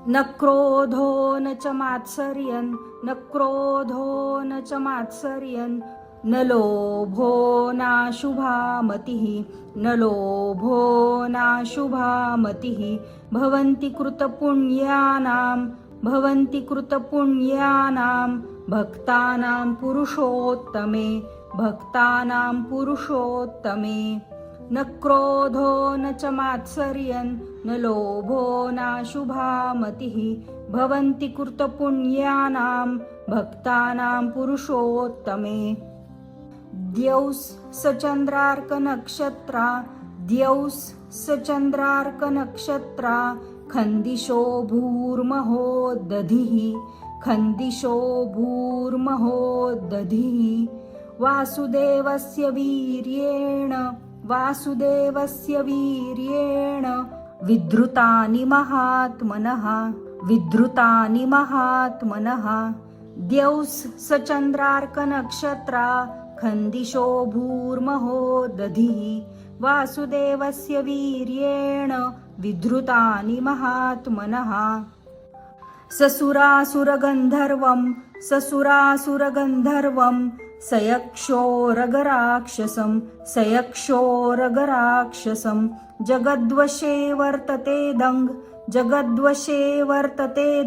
न क्रोधो न च मात्सर्यन् न क्रोधो न च मात्सर्यन् न लोभो नाशुभा मतिः न लोभो नाशुभा मतिः भवन्ति कृतपुण्यानां भक्तानां पुरुषोत्तमे न क्रोधो न च मात्सर्यन् न लोभो नाशुभा मतिः भवन्ति कृतपुण्यानां भक्तानां पुरुषोत्तमे द्यौस् सचन्द्रार्कनक्षत्रा खन्दिशो भूर्महो दधिः वासुदेवस्य वीर्येण विद्रुतानि महात्मनः द्यौस् सचन्द्रार्कनक्षत्रा खन्दिशो भूर्महो दधिः वासुदेवस्य वीर्येण विद्रुतानि महात्मनः ससुरासुरगन्धर्वं सयक्षोरगराक्षसं जगद्वशे वर्तते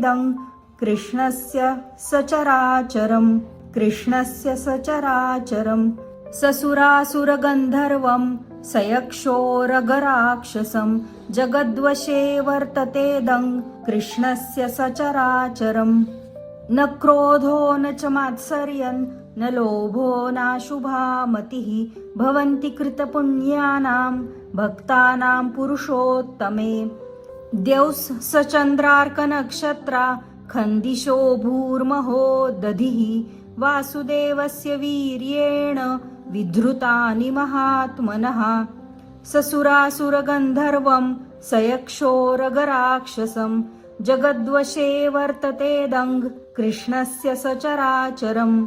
दङ् कृष्णस्य सचराचरम् ससुरासुरगन्धर्वं सयक्षोरगराक्षसं जगद्वशे वर्तते दङ् कृष्णस्य सचराचरम् न क्रोधो न च मात्सर्यन् न लोभो नाशुभा मतिः भवन्ति कृतपुण्यानां भक्तानां पुरुषोत्तमे द्यौस् सचन्द्रार्कनक्षत्रा खन्दिशो भूर्महो दधिः वासुदेवस्य वीर्येण विद्रुतानि महात्मनः ससुरासुरगन्धर्वं सयक्षोरगराक्षसं जगद्वशे वर्तते दङ् कृष्णस्य सचराचरम्